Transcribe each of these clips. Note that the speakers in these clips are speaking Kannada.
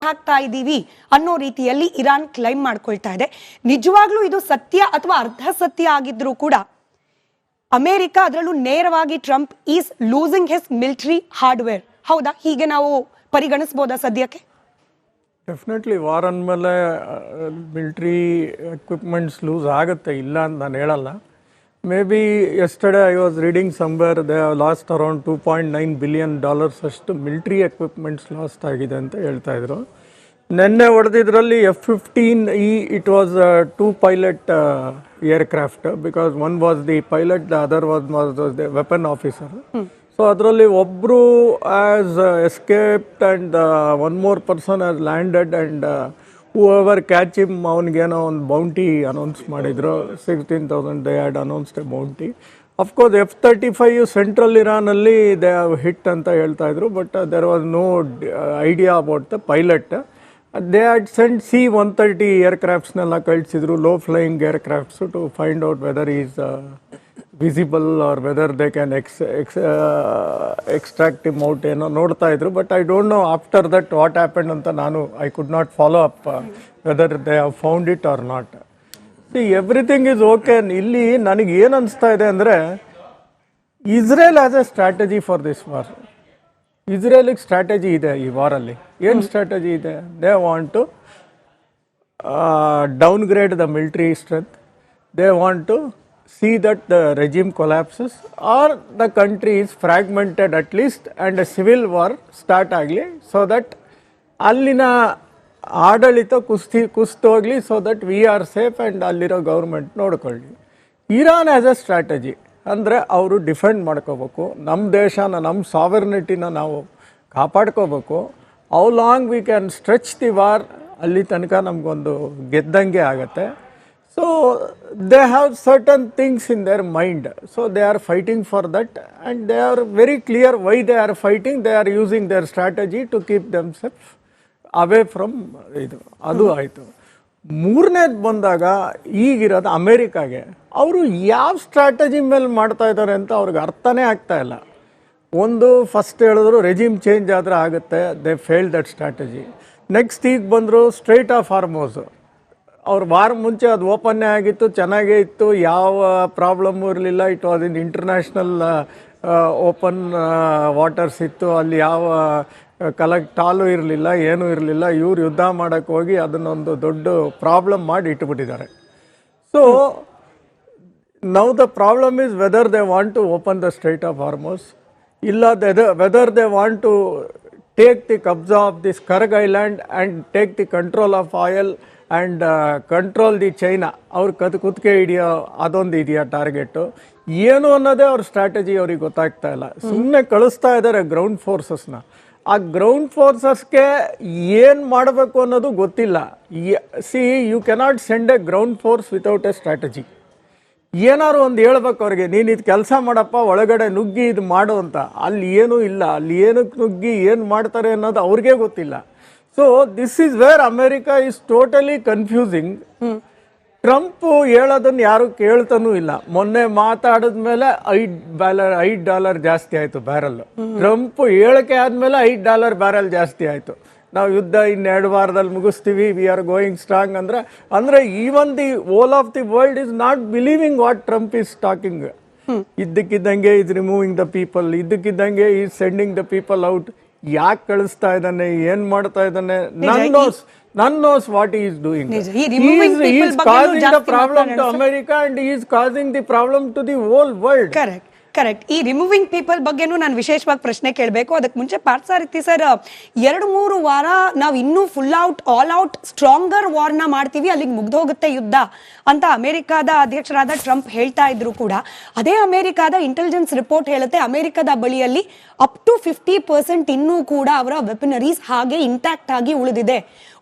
ಹಾಕ್ತಾ ಇದ್ದೀವಿ ಅನ್ನೋ ರೀತಿಯಲ್ಲಿ ಇರಾನ್ ಕ್ಲೈಮ್ ಮಾಡ್ಕೊಳ್ತಾ ಇದೆ. ನಿಜವಾಗ್ಲೂ ಇದು ಸತ್ಯ ಅಥವಾ ಅರ್ಧ ಸತ್ಯ ಆಗಿದ್ರೂ ಕೂಡ ಅಮೆರಿಕ, ಅದರಲ್ಲೂ ನೇರವಾಗಿ Trump is losing his military hardware, ಹೌದಾ? ಹೀಗೆ ನಾವು ಪರಿಗಣಿಸಬಹುದಾ ಸದ್ಯಕ್ಕೆ? ಡೆಫಿನೆಟ್ಲಿ ವಾರ್ ಅಂದಮೇಲೆ ಮಿಲಿಟ್ರಿ ಎಕ್ವಿಪ್ಮೆಂಟ್ಸ್ ಲೂಸ್ ಆಗುತ್ತೆ, ಇಲ್ಲ ಅಂತ ನಾನು ಹೇಳಲ್ಲ. May be yesterday I was reading somewhere they have lost around $2.9 billion ಅಷ್ಟು ಮಿಲಿಟ್ರಿ ಎಕ್ವಿಪ್ಮೆಂಟ್ಸ್ ಲಾಸ್ಟ್ ಆಗಿದೆ ಅಂತ ಹೇಳ್ತಾ ಇದ್ರು. ನಿನ್ನೆ ಹೊಡೆದಿದ್ರಲ್ಲಿ F-15E, it was 2 pilot aircraft, because one was the pilot, the other was the weapon officer. So ಅದರಲ್ಲಿ ಒಬ್ಬರು as escaped and one more person as landed and whoever catch him ಅವನಿಗೇನೋ ಒಂದು ಬೌಂಟಿ ಅನೌನ್ಸ್ ಮಾಡಿದ್ರು. 16,000 they had announced a bounty. Of course F-35 central ಇರಾನಲ್ಲಿ ದೇ ಹ್ಯಾವ್ ಹಿಟ್ ಅಂತ ಹೇಳ್ತಾ ಇದ್ರು, but there was no idea about the pilot. They had sent C-130 ಏರ್ಕ್ರಾಫ್ಟ್ಸ್ನೆಲ್ಲ ಕಳಿಸಿದ್ರು, low flying aircrafts, to find out whether is visible or whether they can extract him out ಏನೋ ನೋಡ್ತಾ ಇದ್ರು. But I don't know after that what happened ಅಂತ ನಾನು I could not follow up whether they have found it or not. See, everything is okay. ಇಲ್ಲಿ ನನಗೆ ಏನು ಅನಿಸ್ತಾ ಇದೆ ಅಂದರೆ, Israel as a strategy for this war. ಇಸ್ರೇಲಿಗೆ ಸ್ಟ್ರಾಟಜಿ ಇದೆ ಈ ವಾರಲ್ಲಿ. ಏನು ಸ್ಟ್ರಾಟಜಿ ಇದೆ? They want to downgrade the military strength. They want to see that the regime collapses or the country is fragmented at least and a civil war start ಆಗಲಿ, so that ಅಲ್ಲಿನ ಆಡಳಿತ ಕುಸ್ತೋಗ್ಲಿ, so that we are safe and ಅಲ್ಲಿರೋ ಗೌರ್ಮೆಂಟ್ ನೋಡ್ಕೊಳ್ಳಿ. ಇರಾನ್ ಆ್ಯಸ್ ಎ ಸ್ಟ್ರಾಟಜಿ ಅಂದರೆ ಅವರು ಡಿಫೆಂಡ್ ಮಾಡ್ಕೋಬೇಕು, ನಮ್ಮ ದೇಶನ, ನಮ್ಮ ಸಾವರ್ನಿಟಿನ ನಾವು ಕಾಪಾಡ್ಕೋಬೇಕು. How long we can stretch the war, ಅಲ್ಲಿ ತನಕ ನಮಗೊಂದು ಗೆದ್ದಂಗೆ ಆಗತ್ತೆ. So they have certain things in their mind, so they are fighting for that, and they are very clear why they are fighting. They are using their strategy to keep themselves away from ಇದು. ಅದು ಆಯಿತು. ಮೂರನೇದು ಬಂದಾಗ ಈಗಿರೋದು ಅಮೇರಿಕಾಗೆ, ಅವರು ಯಾವ ಸ್ಟ್ರಾಟಜಿ ಮೇಲೆ ಮಾಡ್ತಾ ಇದ್ದಾರೆ ಅಂತ ಅವ್ರಿಗೆ ಅರ್ಥನೇ ಆಗ್ತಾ ಇಲ್ಲ. ಒಂದು ಫಸ್ಟ್ ಹೇಳಿದ್ರು ರೆಜಿಮ್ ಚೇಂಜ್ ಆದರೆ ಆಗುತ್ತೆ, they fail that strategy. Next ಈಗ ಬಂದರು ಸ್ಟ್ರೈಟ್ ಆಫ್ ಹಾರ್ಮೋಸ್. ಅವ್ರ ವಾರ ಮುಂಚೆ ಅದು ಓಪನ್ನೇ ಆಗಿತ್ತು, ಚೆನ್ನಾಗೇ ಇತ್ತು, ಯಾವ ಪ್ರಾಬ್ಲಮ್ಮು ಇರಲಿಲ್ಲ. It was in international open waters ಇತ್ತು, ಅಲ್ಲಿ ಯಾವ ಟಾಲು ಇರಲಿಲ್ಲ, ಏನೂ ಇರಲಿಲ್ಲ. ಇವ್ರು ಯುದ್ಧ ಮಾಡೋಕ್ಕೆ ಹೋಗಿ ಅದನ್ನೊಂದು ದೊಡ್ಡ ಪ್ರಾಬ್ಲಮ್ ಮಾಡಿ ಇಟ್ಬಿಟ್ಟಿದ್ದಾರೆ. So now the problem is whether they want to open the strait of Hormuz, ಇಲ್ಲ whether they want to take the ಕಬ್ಜಾ of this Kharg island and take the control of oil and control the China. ಅವ್ರು ಕುತ್ತಿಗೆ ಹಿಡಿಯೋ ಅದೊಂದು ಇದೆಯಾ ಟಾರ್ಗೆಟು, ಏನು ಅನ್ನೋದೇ ಅವ್ರ ಸ್ಟ್ರಾಟಜಿ ಅವ್ರಿಗೆ ಗೊತ್ತಾಗ್ತಾ ಇಲ್ಲ. ಸುಮ್ಮನೆ ಕಳಿಸ್ತಾ ಇದ್ದಾರೆ ಗ್ರೌಂಡ್ ಫೋರ್ಸಸ್ನ. ಆ ಗ್ರೌಂಡ್ ಫೋರ್ಸಸ್ಗೆ ಏನು ಮಾಡಬೇಕು ಅನ್ನೋದು ಗೊತ್ತಿಲ್ಲ. See, you cannot send a ground force without a strategy. ಏನಾದ್ರು ಒಂದು ಹೇಳ್ಬೇಕು ಅವ್ರಿಗೆ, ನೀನು ಇದು ಕೆಲಸ ಮಾಡಪ್ಪ, ಒಳಗಡೆ ನುಗ್ಗಿ ಇದು ಮಾಡು ಅಂತ. ಅಲ್ಲಿ ಏನೂ ಇಲ್ಲ, ಅಲ್ಲಿ ಏನಕ್ಕೆ ನುಗ್ಗಿ ಏನು ಮಾಡ್ತಾರೆ ಅನ್ನೋದು ಅವ್ರಿಗೆ ಗೊತ್ತಿಲ್ಲ. So this is where America is totally confusing. Trump ಹೇಳೋದನ್ನು ಯಾರು ಕೇಳ್ತಾನೂ ಇಲ್ಲ. ಮೊನ್ನೆ ಮಾತಾಡಿದ್ಮೇಲೆ $5 ಜಾಸ್ತಿ ಆಯಿತು ಬ್ಯಾರಲ್. ಟ್ರಂಪ್ ಹೇಳಿಕೆ ಆದಮೇಲೆ $5 ಬ್ಯಾರಲ್ ಜಾಸ್ತಿ ಆಯಿತು. ನಾವು ಯುದ್ಧ 2 ವಾರದಲ್ಲಿ ಮುಗಿಸ್ತೀವಿ, ವಿ ಆರ್ ಗೋಯಿಂಗ್ ಸ್ಟ್ರಾಂಗ್ ಅಂದರೆ even the whole of the world is not believing what Trump is talking. ಇದ್ದಕ್ಕಿದ್ದಂಗೆ ಈಸ್ ರಿಮೂವಿಂಗ್ ದ ಪೀಪಲ್, ಇದ್ದಕ್ಕಿದ್ದಂಗೆ is sending the people out. ಯಾಕೆ ಕಳಿಸ್ತಾ ಇದ್ದಾನೆ, ಏನು ಮಾಡ್ತಾ ಇದ್ದಾನೆ, none knows what he is doing. He is causing the problem to America and he is causing the problem to the whole world. Correct. ಈ ರಿಮೂವಿಂಗ್ ಪೀಪಲ್ ಬಗ್ಗೆನೂ ನಾನು ವಿಶೇಷವಾಗಿ ಪ್ರಶ್ನೆ ಕೇಳಬೇಕು. ಅದಕ್ಕೆ ಮುಂಚೆ ಪಾರ್ಥಸಾರಥಿ ಸರ್, 2-3 ವಾರ ನಾವು ಇನ್ನೂ full out, all out stronger ವಾರ್ನ ಮಾಡ್ತೀವಿ, ಅಲ್ಲಿಗೆ ಮುಗ್ದೋಗುತ್ತೆ ಯುದ್ಧ ಅಂತ ಅಮೆರಿಕಾದ ಅಧ್ಯಕ್ಷರಾದ ಟ್ರಂಪ್ ಹೇಳ್ತಾ ಇದ್ರು ಕೂಡ, ಅದೇ ಅಮೆರಿಕಾದ ಇಂಟೆಲಿಜೆನ್ಸ್ ರಿಪೋರ್ಟ್ ಹೇಳುತ್ತೆ ಅಮೆರಿಕದ ಬಳಿಯಲ್ಲಿ ಅಪ್ ಟು 50% ಇನ್ನೂ ಕೂಡ ಅವರ ವೆಪನರೀಸ್ ಹಾಗೆ ಇಂಟ್ಯಾಕ್ಟ್ ಆಗಿ ಉಳಿದಿದೆ.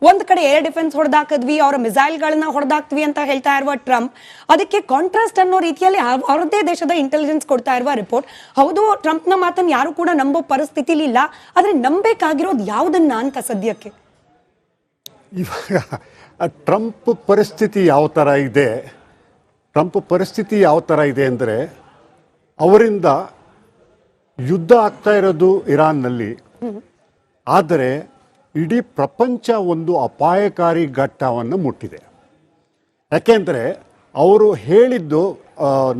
ಒಂದ್ ಕಡೆ ಏರ್ ಡಿಫೆನ್ಸ್ ಹೊಡೆದಾಕಿದ್ವಿ, ಅವರ ಮಿಸೈಲ್ಗಳನ್ನ ಹೊಡೆದಾಕ್ತಿವಿ ಅಂತ ಹೇಳ್ತಾ ಇರುವ ಟ್ರಂಪ್, ಅದಕ್ಕೆ ಕಾಂಟ್ರಾಸ್ಟ್ ಅನ್ನೋ ರೀತಿಯಲ್ಲಿ ಅವರದೇ ದೇಶದ ಇಂಟೆಲಿಜೆನ್ಸ್ ಕೊಡ್ತಾ ಇರುವ ರಿಪೋರ್ಟ್. ಹೌದು, ಟ್ರಂಪ್ನ ಮಾತನ್ನು ಯಾರು ಕೂಡ ನಂಬೋ ಪರಿಸ್ಥಿತಿಲಿ ಇಲ್ಲ, ಆದ್ರೆ ನಂಬೇಕಾಗಿರೋದು ಯಾವುದನ್ನ ಅಂತ ಸದ್ಯಕ್ಕೆ. ಇವಾಗ ಟ್ರಂಪ್ ಪರಿಸ್ಥಿತಿ ಯಾವ ಥರ ಇದೆ, ಅಂದರೆ ಅವರಿಂದ ಯುದ್ಧ ಆಗ್ತಾ ಇರೋದು ಇರಾನ್ನಲ್ಲಿ. ಆದರೆ ಇಡೀ ಪ್ರಪಂಚ ಒಂದು ಅಪಾಯಕಾರಿ ಘಟ್ಟವನ್ನು ಮುಟ್ಟಿದೆ. ಯಾಕೆಂದರೆ ಅವರು ಹೇಳಿದ್ದು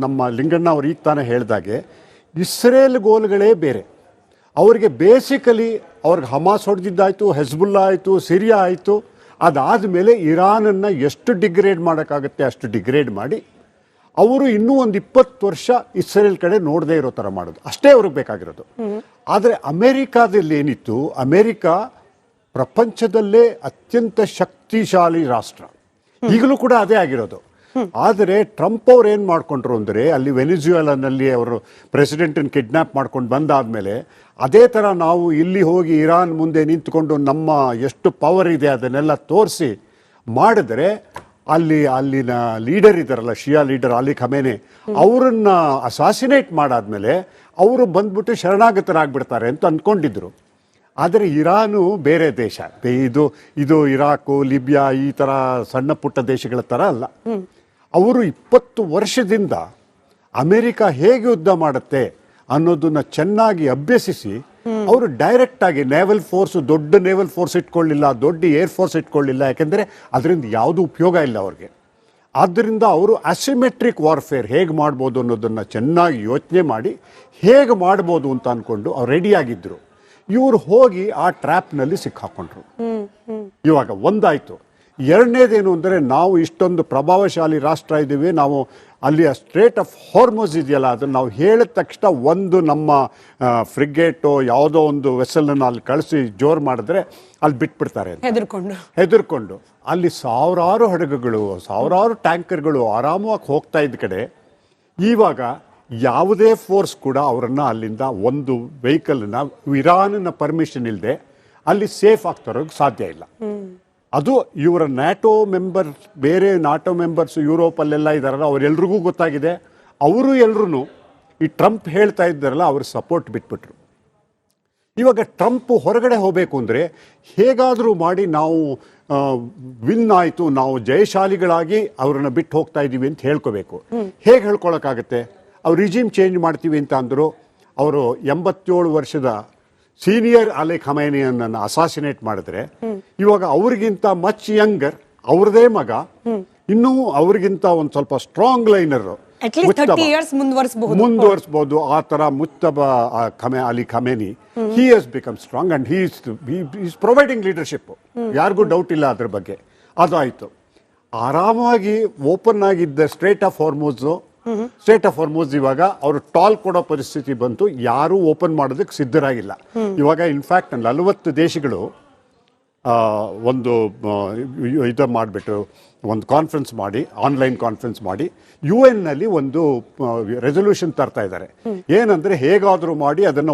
ನಮ್ಮ ಲಿಂಗಣ್ಣ ಅವರು ಈಗ ತಾನೇ ಹೇಳಿದಾಗೆ ಇಸ್ರೇಲ್ ಗೋಲ್ಗಳೇ ಬೇರೆ. ಅವರಿಗೆ ಬೇಸಿಕಲಿ ಅವ್ರಿಗೆ ಹಮಾಸ್ ಹೊಡೆದಿದ್ದಾಯಿತು, ಹೆಜ್ಬುಲ್ಲಾ ಆಯಿತು, ಸಿರಿಯಾ ಆಯಿತು. ಅದಾದಮೇಲೆ ಇರಾನನ್ನು ಎಷ್ಟು ಡಿಗ್ರೇಡ್ ಮಾಡೋಕ್ಕಾಗುತ್ತೆ ಅಷ್ಟು ಡಿಗ್ರೇಡ್ ಮಾಡಿ ಅವರು ಇನ್ನೂ ಒಂದು 20 ವರ್ಷ ಇಸ್ರೇಲ್ ಕಡೆ ನೋಡದೇ ಇರೋ ಥರ ಮಾಡೋದು ಅಷ್ಟೇ ಅವ್ರಿಗೆ ಬೇಕಾಗಿರೋದು. ಆದರೆ ಅಮೇರಿಕಾದಲ್ಲಿ ಏನಿತ್ತು, ಅಮೇರಿಕಾ ಪ್ರಪಂಚದಲ್ಲೇ ಅತ್ಯಂತ ಶಕ್ತಿಶಾಲಿ ರಾಷ್ಟ್ರ, ಈಗಲೂ ಕೂಡ ಅದೇ ಆಗಿರೋದು. ಆದರೆ ಟ್ರಂಪ್ ಅವ್ರು ಏನು ಮಾಡಿಕೊಂಡ್ರು ಅಂದರೆ, ಅಲ್ಲಿ ವೆನಿಜುವೆಲಾನಲ್ಲಿ ಅವರು ಪ್ರೆಸಿಡೆಂಟನ್ನು ಕಿಡ್ನ್ಯಾಪ್ ಮಾಡ್ಕೊಂಡು ಬಂದಾದಮೇಲೆ ಅದೇ ಥರ ನಾವು ಇಲ್ಲಿ ಹೋಗಿ ಇರಾನ್ ಮುಂದೆ ನಿಂತ್ಕೊಂಡು ನಮ್ಮ ಎಷ್ಟು ಪವರ್ ಇದೆ ಅದನ್ನೆಲ್ಲ ತೋರಿಸಿ ಮಾಡಿದ್ರೆ ಅಲ್ಲಿನ ಲೀಡರ್ ಇದ್ದಾರಲ್ಲ, ಶಿಯಾ ಲೀಡರ್ ಅಲಿ ಖಮೇನಿ, ಅವರನ್ನು ಅಸಾಸಿನೇಟ್ ಮಾಡಾದ್ಮೇಲೆ ಅವರು ಬಂದ್ಬಿಟ್ಟು ಶರಣಾಗತರಾಗ್ಬಿಡ್ತಾರೆ ಅಂತ ಅಂದ್ಕೊಂಡಿದ್ರು. ಆದರೆ ಇರಾನು ಬೇರೆ ದೇಶ, ಇದು ಇರಾಕು, ಲಿಬಿಯಾ ಈ ಥರ ಸಣ್ಣ ಪುಟ್ಟ ದೇಶಗಳ ಥರ ಅಲ್ಲ. ಅವರು 20 ವರ್ಷದಿಂದ ಅಮೆರಿಕ ಹೇಗೆ ಯುದ್ಧ ಮಾಡುತ್ತೆ ಅನ್ನೋದನ್ನ ಚೆನ್ನಾಗಿ ಅಭ್ಯಸಿಸಿ ಅವರು ಡೈರೆಕ್ಟ್ ಆಗಿ ನೇವಲ್ ಫೋರ್ಸ್, ದೊಡ್ಡ ನೇವಲ್ ಫೋರ್ಸ್ ಇಟ್ಕೊಳ್ಳಿಲ್ಲ, ದೊಡ್ಡ ಏರ್ ಫೋರ್ಸ್ ಇಟ್ಕೊಳ್ಳಿಲ್ಲ. ಯಾಕೆಂದರೆ ಅದರಿಂದ ಯಾವುದೂ ಉಪಯೋಗ ಇಲ್ಲ ಅವ್ರಿಗೆ. ಆದ್ದರಿಂದ ಅವರು ಅಸಿಮೆಟ್ರಿಕ್ ವಾರ್ಫೇರ್ ಹೇಗೆ ಮಾಡ್ಬೋದು ಅನ್ನೋದನ್ನು ಚೆನ್ನಾಗಿ ಯೋಚನೆ ಮಾಡಿ ಹೇಗೆ ಮಾಡ್ಬೋದು ಅಂತ ಅಂದ್ಕೊಂಡು ಅವ್ರು ರೆಡಿಯಾಗಿದ್ದರು. ಇವರು ಹೋಗಿ ಆ ಟ್ರ್ಯಾಪ್ನಲ್ಲಿ ಸಿಕ್ಕಾಕೊಂಡ್ರು. ಇವಾಗ ಒಂದಾಯಿತು. ಎರಡನೇದೇನು ಅಂದರೆ, ನಾವು ಇಷ್ಟೊಂದು ಪ್ರಭಾವಶಾಲಿ ರಾಷ್ಟ್ರ ಇದ್ದೀವಿ, ನಾವು ಅಲ್ಲಿ ಸ್ಟ್ರೇಟ್ ಆಫ್ ಹಾರ್ಮೋಸ್ ಇದೆಯಲ್ಲ, ಅದನ್ನು ನಾವು ಹೇಳಿದ ತಕ್ಷಣ ಒಂದು ನಮ್ಮ ಫ್ರಿಗೇಟೋ ಯಾವುದೋ ಒಂದು ವೆಸಲನ್ನು ಅಲ್ಲಿ ಕಳಿಸಿ ಜೋರು ಮಾಡಿದ್ರೆ ಅಲ್ಲಿ ಬಿಟ್ಬಿಡ್ತಾರೆ ಹೆದರ್ಕೊಂಡು. ಅಲ್ಲಿ ಸಾವಿರಾರು ಹಡಗುಗಳು, ಸಾವಿರಾರು ಟ್ಯಾಂಕರ್ಗಳು ಆರಾಮವಾಗಿ ಹೋಗ್ತಾ ಇದ್ದ ಕಡೆ ಇವಾಗ ಯಾವುದೇ ಫೋರ್ಸ್ ಕೂಡ ಅವರನ್ನು ಅಲ್ಲಿಂದ ಒಂದು ವೆಹಿಕಲ್ನ ಇರಾನ್ನ ಪರ್ಮಿಷನ್ ಇಲ್ಲದೆ ಅಲ್ಲಿ ಸೇಫ್ ಆಗ್ತಾರೋಕ್ಕೆ ಸಾಧ್ಯ ಇಲ್ಲ. ಅದು ಇವರ ನ್ಯಾಟೋ ಮೆಂಬರ್ಸ್, ಬೇರೆ ನ್ಯಾಟೋ ಮೆಂಬರ್ಸ್ ಯುರೋಪಲ್ಲೆಲ್ಲ ಇದ್ದಾರಲ್ಲ, ಅವರೆಲ್ರಿಗೂ ಗೊತ್ತಾಗಿದೆ. ಅವರು ಎಲ್ಲರೂ ಈ ಟ್ರಂಪ್ ಹೇಳ್ತಾ ಇದ್ದಾರಲ್ಲ, ಅವ್ರ ಸಪೋರ್ಟ್ ಬಿಟ್ಬಿಟ್ರು. ಇವಾಗ ಟ್ರಂಪ್ ಹೊರಗಡೆ ಹೋಗಬೇಕು ಅಂದರೆ ಹೇಗಾದರೂ ಮಾಡಿ ನಾವು ವಿನ್ ಆಯಿತು, ನಾವು ಜಯಶಾಲಿಗಳಾಗಿ ಅವ್ರನ್ನ ಬಿಟ್ಟು ಹೋಗ್ತಾ ಇದ್ದೀವಿ ಅಂತ ಹೇಳ್ಕೋಬೇಕು. ಹೇಗೆ ಹೇಳ್ಕೊಳಕ್ಕಾಗತ್ತೆ? ಅವ್ರು ರಿಜಿಮ್ ಚೇಂಜ್ ಮಾಡ್ತೀವಿ ಅಂತ ಅಂದರು. ಅವರು 87 ವರ್ಷದ ಸೀನಿಯರ್ ಅಲಿ ಖಮೇನಿಯನ್ನು ಅಸಾಸಿನೇಟ್ ಮಾಡಿದ್ರೆ ಇವಾಗ ಅವ್ರಿಗಿಂತ ಮಚ್ ಯಂಗರ್ ಅವ್ರದೇ ಮಗ, ಇನ್ನೂ ಅವ್ರಿಗಿಂತ ಒಂದು ಸ್ವಲ್ಪ ಸ್ಟ್ರಾಂಗ್ ಲೈನರ್ ಮುಂದುವರಿಸಬಹುದು. ಆ ಥರ ಮುಜ್ತಬಾ Ali Khamenei, he has become strong and he is providing leadership. ಯಾರಿಗೂ ಡೌಟ್ ಇಲ್ಲ ಅದ್ರ ಬಗ್ಗೆ. ಅದಾಯಿತು. ಆರಾಮಾಗಿ ಓಪನ್ ಆಗಿದ್ದ ಸ್ಟ್ರೇಟ್ ಆಫ್ ಹಾರ್ಮೋಸ್ ಇವಾಗ ಅವರು ಟಾಲ್ ಕೊಡೋ ಪರಿಸ್ಥಿತಿ ಬಂತು. ಯಾರೂ ಓಪನ್ ಮಾಡೋದಕ್ಕೆ ಸಿದ್ಧರಾಗಿಲ್ಲ. ಇವಾಗ ಇನ್ಫ್ಯಾಕ್ಟ್ 40 ದೇಶಗಳು ಒಂದು ಇದು ಮಾಡಿಬಿಟ್ಟು ಒಂದು ಕಾನ್ಫರೆನ್ಸ್ ಮಾಡಿ, ಆನ್ಲೈನ್ ಕಾನ್ಫರೆನ್ಸ್ ಮಾಡಿ UN ನಲ್ಲಿ ಒಂದು ರೆಸೊಲ್ಯೂಷನ್ ತರ್ತಾ ಇದ್ದಾರೆ. ಏನಂದರೆ ಹೇಗಾದರೂ ಮಾಡಿ ಅದನ್ನು